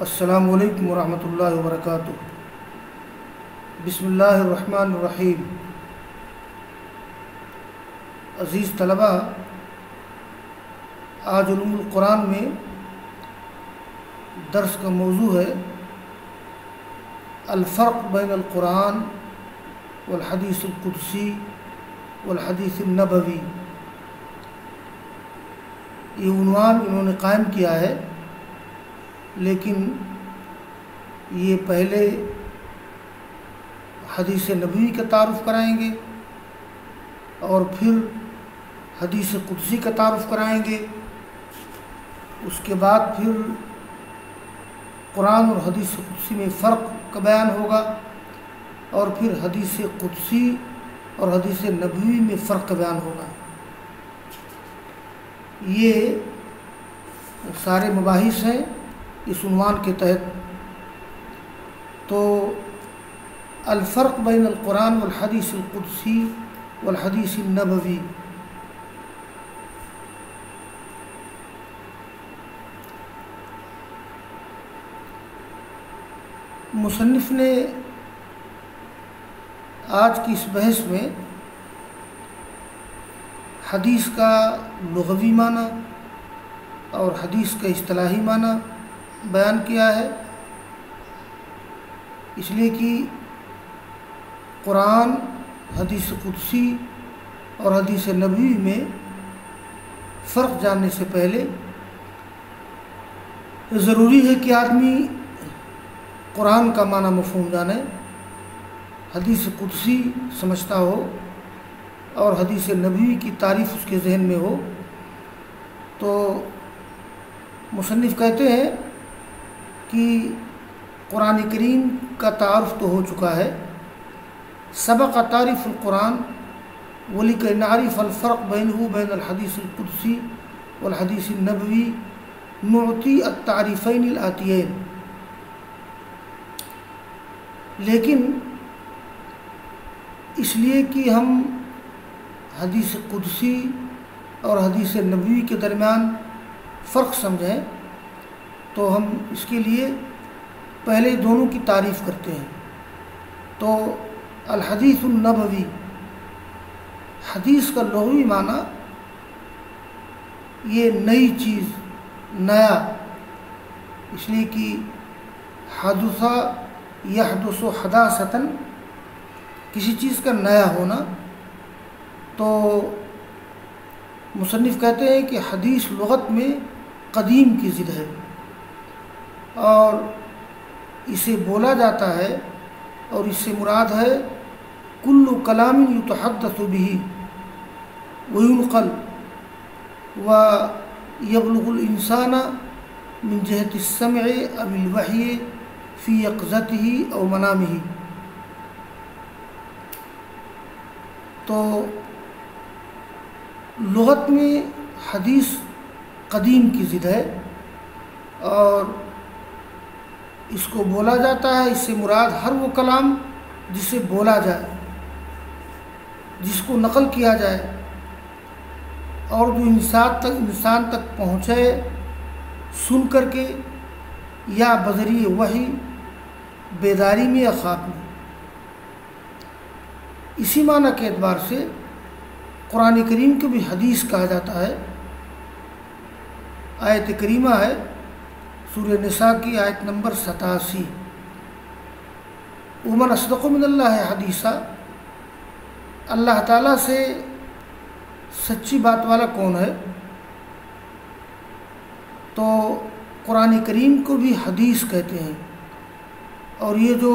السلام علیکم ورحمۃ اللہ وبرکاتہ۔ بسم اللہ الرحمن الرحیم۔ عزیز طلبہ، آج علوم القرآن میں درس کا موضوع ہے الفرق بین القرآن والحدیث القدسی والحدیث النبوی۔ یہ عنوان انہوں نے قائم کیا ہے، لیکن یہ پہلے حدیث نبوی کا تعارف کرائیں گے اور پھر حدیث قدسی کا تعارف کرائیں گے، اس کے بعد پھر قرآن اور حدیث قدسی میں فرق کا بیان ہوگا، اور پھر حدیث قدسی اور حدیث نبوی میں فرق کا بیان ہوگا۔ یہ سارے مباحث ہیں اس عنوان کے تحت۔ تو الفرق بین القرآن والحدیث القدسی والحدیث النبوی۔ مصنف نے آج کی اس بحث میں حدیث کا لغوی معنی اور حدیث کا اصطلاحی معنی بیان کیا ہے، اس لیے کہ قرآن، حدیث قدسی اور حدیث نبوی میں فرق جاننے سے پہلے ضروری ہے کہ آدمی قرآن کا معنی مفہوم جانے، حدیث قدسی سمجھتا ہو اور حدیث نبوی کی تعریف اس کے ذہن میں ہو۔ تو مصنف کہتے ہیں کہ قرآن کریم کا تعارف تو ہو چکا ہے، سبق تعریف القرآن وَلِكَيْ نَعْرِفَ الْفَرْقَ بَيْنَهُ بَيْنَ الْحَدِيثِ الْقُدْسِي وَالْحَدِيثِ النَّبَوِي نُعْطِي التَّعْرِيفَيْنِ الْآتِيَيْنِ۔ لیکن اس لیے کہ ہم حدیث قدسی اور حدیث نبوی کے درمیان فرق سمجھیں، تو ہم اس کے لیے پہلے دونوں کی تعریف کرتے ہیں۔ تو الحدیث النبوی، حدیث کا لغوی معنی یہ نئی چیز، نیا، اس لیے کہ حدث یحدث حداثتاً، کسی چیز کا نیا ہونا۔ تو مصنف کہتے ہیں کہ حدیث لغت میں قدیم کی ضد ہے، اور اسے بولا جاتا ہے، اور اس سے مراد ہے کل کلام یتحدث به وینقل ویبلغ الانسان من جهة السمع او الوحی فی یقظته او منامه۔ تو لغت میں حدیث قدیم کی ضد ہے، اور اس کو بولا جاتا ہے، اس سے مراد ہر وہ کلام جسے بولا جائے، جس کو نقل کیا جائے، اور جو انسان تک پہنچے سن کر کے، یا بذریعہ وحی، بیداری میں یا خواب میں۔ اسی معنی کے اعتبار سے قرآن کریم کو بھی حدیث کہا جاتا ہے۔ آیت کریمہ ہے سورہ نساء کی آیت نمبر 87، وَمَنْ أَصْدَقُ مِنَ اللَّهِ حَدِيثًا۔ اللہ تعالیٰ سے سچی بات والا کون ہے؟ تو قرآن کریم کو بھی حدیث کہتے ہیں، اور یہ جو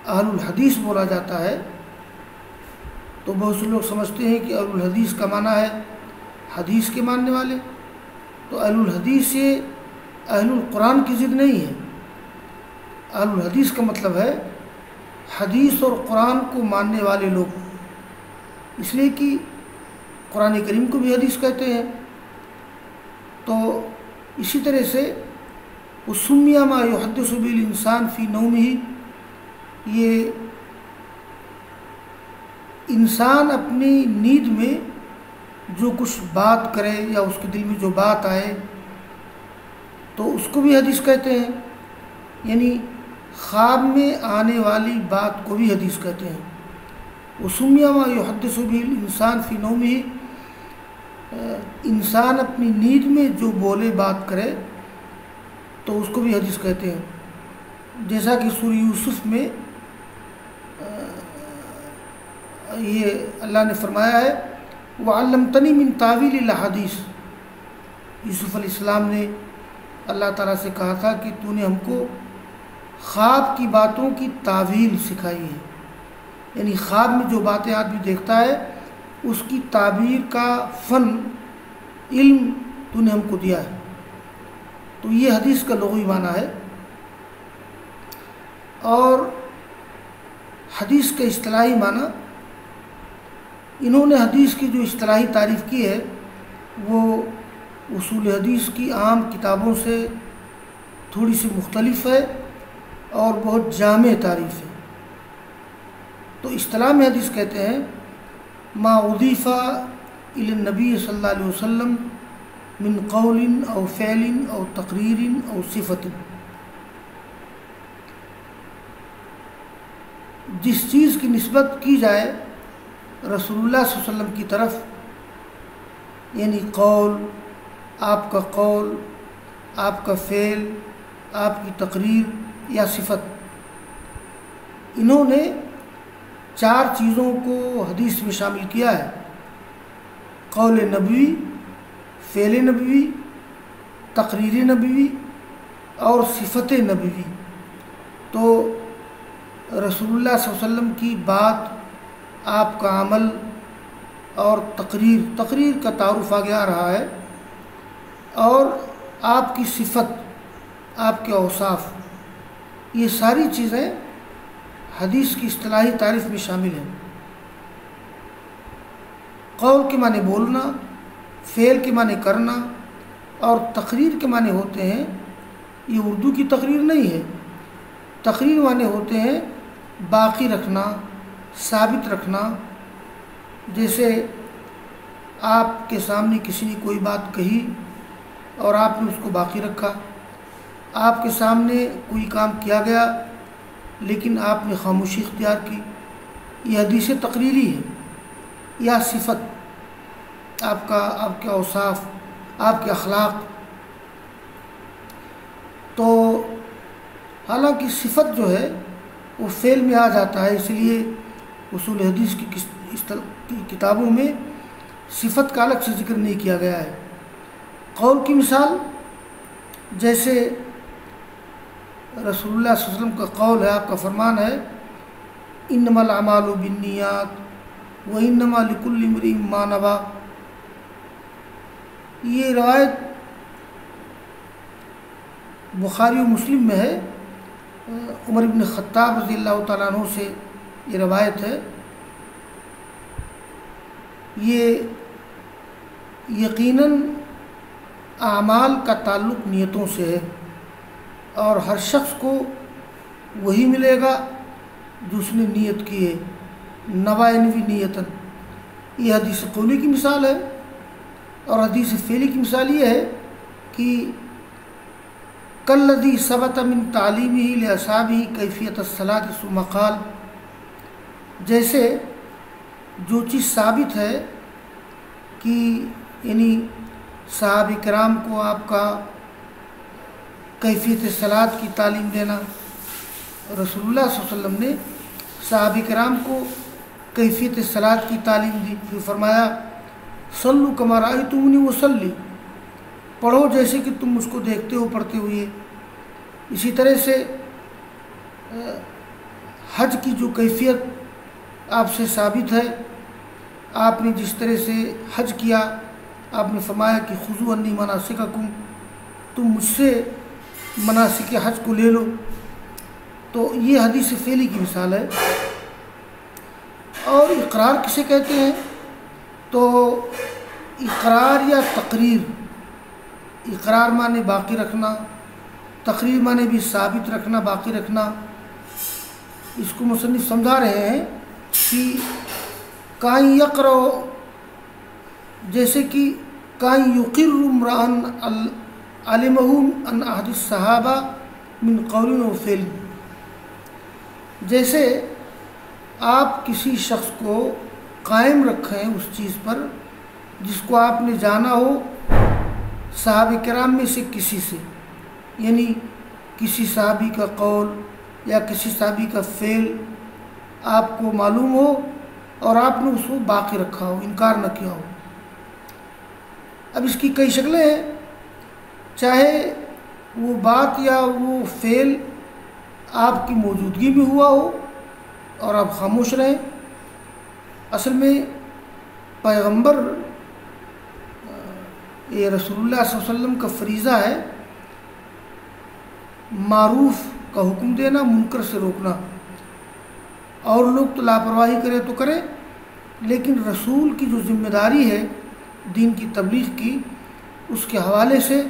اہل الحدیث بولا جاتا ہے، تو بہت سے لوگ سمجھتے ہیں کہ اہل الحدیث کا معنی ہے حدیث کے ماننے والے۔ تو اہل الحدیث سے اہل القرآن کی ضد نہیں ہے۔ اہل الحدیث کا مطلب ہے حدیث اور قرآن کو ماننے والے لوگ، اس لیے کہ قرآن کریم کو بھی حدیث کہتے ہیں۔ تو اسی طرح سے وَسُمِّيَ مَا يُحَدِّثُ بِهِ الْإِنسَانُ فِي نَوْمِهِ، یہ انسان اپنی نیند میں جو کچھ بات کرے یا اس کے دل میں جو بات آئے تو اس کو بھی حدیث کہتے ہیں۔ یعنی خواب میں آنے والی بات کو بھی حدیث کہتے ہیں۔ وسمیہ ما یحدث به الانسان فی نومہ، انسان اپنی نیند میں جو بولے بات کرے تو اس کو بھی حدیث کہتے ہیں، جیسا کہ سورہ یوسف میں یہ اللہ نے فرمایا ہے وَعَلَّمْتَنِي مِن تَأْوِيلِ الْأَحَادِيثِ۔ یوسف علیہ السلام نے اللہ تعالیٰ سے کہا تھا کہ تو نے ہم کو خواب کی باتوں کی تعویل سکھائی ہے، یعنی خواب میں جو باتیں آدمی دیکھتا ہے اس کی تعبیر کا فن علم تو نے ہم کو دیا ہے۔ تو یہ حدیث کا لغوی معنی ہے۔ اور حدیث کا اصطلاحی معنی، انہوں نے حدیث کی جو اصطلاحی تعریف کی ہے وہ اصول حدیث کی عام کتابوں سے تھوڑی سی مختلف ہے اور بہت جامع تعریف ہے۔ تو اصطلاح میں حدیث کہتے ہیں ما اضیف الی النبی صلی اللہ علیہ وسلم من قول او فعل او تقریر او صفت، جس چیز کی نسبت کی جائے رسول اللہ صلی اللہ علیہ وسلم کی طرف، یعنی قول، آپ کا قول، آپ کا فعل، آپ کی تقریر یا صفت، انہوں نے 4 چیزوں کو حدیث میں شامل کیا ہے: قول نبوی، فعل نبوی، تقریر نبوی اور صفت نبوی۔ تو رسول اللہ صلی اللہ علیہ وسلم کی بات، آپ کا عمل اور تقریر کا تعارف آگے آ رہا ہے، اور آپ کی صفت، آپ کے اوصاف، یہ ساری چیزیں حدیث کی اصطلاحی تعریف میں شامل ہیں۔ قول کے معنی بولنا، فعل کے معنی کرنا اور تقریر کے معنی ہوتے ہیں، یہ اردو کی تقریر نہیں ہے، تقریر معنی ہوتے ہیں باقی رکھنا، ثابت رکھنا۔ جیسے آپ کے سامنے کسی نے کوئی بات کہی اور آپ نے اس کو باقی رکھا، آپ کے سامنے کوئی کام کیا گیا لیکن آپ نے خاموشی اختیار کی، یہ حدیث تقریری ہے۔ یا صفت، آپ کے اوصاف، آپ کے اخلاق۔ تو حالانکہ صفت جو ہے وہ فعل میں آ جاتا ہے، اس لیے اصول حدیث کی کتابوں میں صفت کا الگ سے ذکر نہیں کیا گیا ہے۔ قول کی مثال، جیسے رسول اللہ صلی اللہ علیہ وسلم کا قول ہے، آپ کا فرمان ہے انما الاعمال بالنیات وانما لکل امرئ ما نوی۔ یہ روایت بخاری و مسلم میں ہے، عمر بن خطاب رضی اللہ تعالیٰ عنہ سے یہ روایت ہے۔ یہ یقیناً اعمال کا تعلق نیتوں سے ہے، اور ہر شخص کو وہی ملے گا جو اس نے نیت کی ہے، نوائنوی نیتن۔ یہ حدیث قولی کی مثال ہے، اور حدیث فعلی کی مثال یہ ہے کہ کالذی ثبت من تعلیمہ لاصحابہ کیفیت الصلاۃ ثم قال، جیسے جو چیز ثابت ہے کہ یعنی صحابہ کرام کو آپ کا کیفیت صلاۃ کی تعلیم دینا، رسول اللہ صلی اللہ علیہ وسلم نے صحابہ کرام کو کیفیت صلاۃ کی تعلیم دی، پھر فرمایا صلوا کما رأیتمونی اصلی، پڑھو جیسے کہ تم اس کو دیکھتے ہو پڑھتے ہوئے۔ اسی طرح سے حج کی جو کیفیت آپ سے ثابت ہے، آپ نے جس طرح سے حج کیا، آپ نے فرمایا کہ خذوا عنی مناسککم، تم مجھ سے مناسک حج کو لے لو۔ تو یہ حدیث فعلی کی مثال ہے۔ اور اقرار کسے کہتے ہیں؟ تو اقرار یا تقریر، اقرار معنی باقی رکھنا، تقریر معنی بھی ثابت رکھنا، باقی رکھنا۔ اس کو مصنف سمجھا رہے ہیں کہ کائیں یقرأ، جیسے کہ کائیں یقر امرأ علمہ عن احد الصحابہ من قول و فعل، جیسے آپ کسی شخص کو قائم رکھیں اس چیز پر جس کو آپ نے جانا ہو صحابہ کرام میں سے کسی سے، یعنی کسی صحابی کا قول یا کسی صحابی کا فعل آپ کو معلوم ہو اور آپ نے اس کو باقی رکھا ہو، انکار نہ کیا ہو۔ اب اس کی کئی شکلیں ہیں، چاہے وہ بات یا وہ فعل آپ کی موجودگی میں ہوا ہو اور آپ خاموش رہیں۔ اصل میں پیغمبر یہ رسول اللہ صلی اللہ علیہ وسلم کا فریضہ ہے معروف کا حکم دینا، منکر سے روکنا۔ اور لوگ تو لاپرواہی کرے تو کریں، لیکن رسول کی جو ذمہ داری ہے دین کی تبلیغ کی، اس کے حوالے سے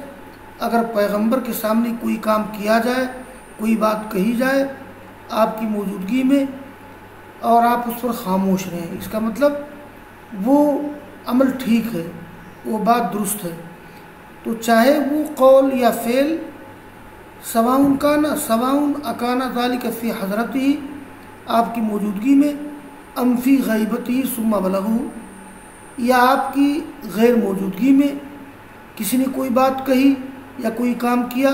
اگر پیغمبر کے سامنے کوئی کام کیا جائے، کوئی بات کہی جائے آپ کی موجودگی میں اور آپ اس پر خاموش رہیں، اس کا مطلب وہ عمل ٹھیک ہے، وہ بات درست ہے۔ تو چاہے وہ قول یا فعل سواء اکان ذالک فی حضرتہ، آپ کی موجودگی میں، ام فی غیبتہ ثم بلغہ، یا آپ کی غیر موجودگی میں کسی نے کوئی بات کہی یا کوئی کام کیا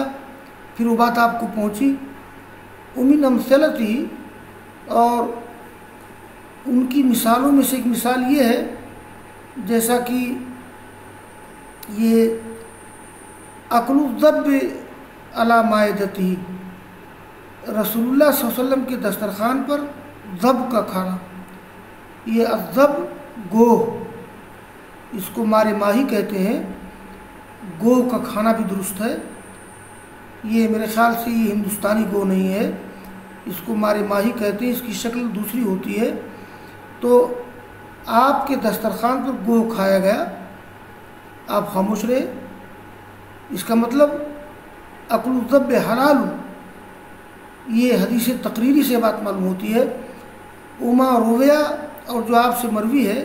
پھر وہ بات آپ کو پہنچی۔ ومن امثلتہ، اور ان کی مثالوں میں سے ایک مثال یہ ہے جیسا کہ یہ اکل الذب علی مائدتہ، رسول اللہ صلی اللہ علیہ وسلم کے دسترخوان پر ذب کا کھانا، یہ الذب گوہ، اس کو مارے ماہی کہتے ہیں، گوہ کا کھانا بھی درست ہے۔ یہ میرے خیال سے یہ ہندوستانی گوہ نہیں ہے، اس کو مارے ماہی کہتے ہیں، اس کی شکل دوسری ہوتی ہے۔ تو آپ کے دسترخوان پر گوہ کھایا گیا، آپ خاموش رہے، اس کا مطلب اکل الذب حلال، یہ حدیث تقریری سے بات معلوم ہوتی ہے۔ وما رویا، اور جو آپ سے مروی ہے،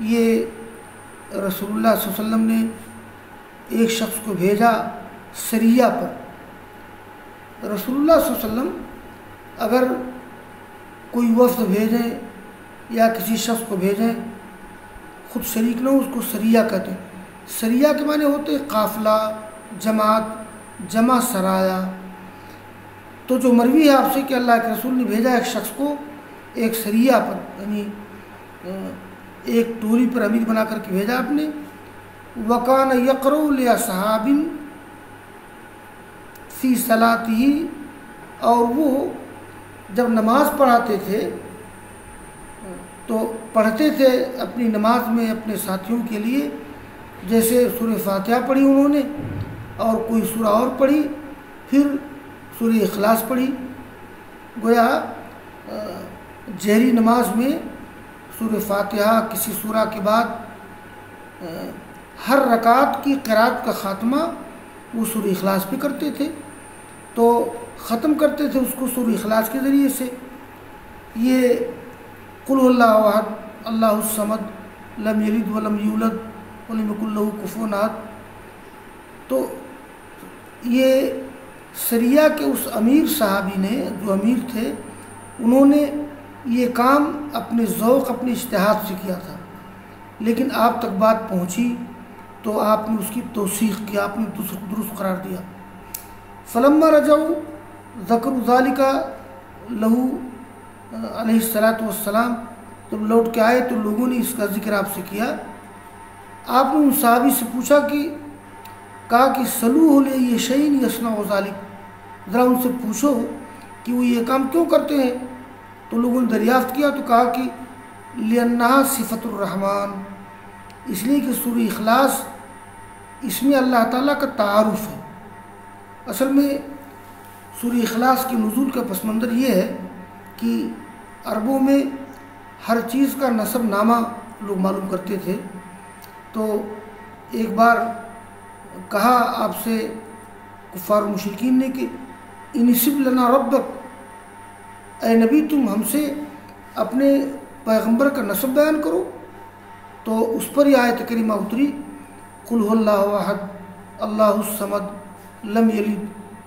یہ رسول اللہ صلی اللہ علیہ وسلم نے ایک شخص کو بھیجا سریہ پر۔ رسول اللہ صلی اللہ علیہ وسلم اگر کوئی وفد بھیجیں یا کسی شخص کو بھیجیں، خود شریک نہ ہو، اس کو سریہ کہتے ہیں۔ سریہ کے معنی ہوتے ہیں قافلہ، جماعت، جمع سرایا۔ تو جو مروی ہے آپ سے کہ اللہ کے رسول نے بھیجا ایک شخص کو ایک سریہ پر، یعنی ایک ٹولی پر امیر بنا کر کے بھیجا آپ نے۔ وَكَانَ يَقْرَؤُ لِأَصْحَابٍ فِي صَلَاتِهِ، اور وہ جب نماز پڑھاتے تھے تو پڑھتے تھے اپنی نماز میں اپنے ساتھیوں کے لیے، جیسے سورہ فاتحہ پڑھی انہوں نے اور کوئی سورہ اور پڑھی، پھر سورہ اخلاص پڑھی۔ گویا جہری نماز میں سورہ فاتحہ کسی سورہ کے بعد ہر رکعت کی قرات کا خاتمہ وہ سورہ اخلاص پہ کرتے تھے، تو ختم کرتے تھے اس کو سورہ اخلاص کے ذریعے سے۔ یہ قل هو اللہ احد اللہ الصمد لم یلد ولم یولد ولم یکن لہ کفوا احد۔ تو یہ سریہ کے اس امیر صحابی نے، جو امیر تھے، انہوں نے یہ کام اپنے ذوق، اپنے اجتہاد سے کیا تھا، لیکن آپ تک بات پہنچی تو آپ نے اس کی توثیق کیا، آپ نے درست قرار دیا۔ فلما رجعوا ذکروا ذلک لہ علیہ الصلاۃ والسلام، جب لوٹ کے آئے تو لوگوں نے اس کا ذکر آپ سے کیا۔ آپ نے ان صحابی سے پوچھا کہ کہا کہ سلوہ لأی شیء یصنع ذلک، ذرا ان سے پوچھو کہ وہ یہ کام کیوں کرتے ہیں۔ تو لوگوں نے دریافت کیا تو کہا کہ لأنہا صفت الرحمن، اس لیے کہ سورہ اخلاص اس میں اللہ تعالیٰ کا تعارف ہے۔ اصل میں سورہ اخلاص کے نزول کا پس منظر یہ ہے کہ عربوں میں ہر چیز کا نسب نامہ لوگ معلوم کرتے تھے۔ تو ایک بار کہا آپ سے کفار و مشرکین نے کہ انسب لنا ربک، اے نبی تم ہم سے اپنے پیغمبر کا نسب بیان کرو۔ تو اس پر یہ آیت کریمہ اتری، قل هو اللہ احد اللہ الصمد لم یلد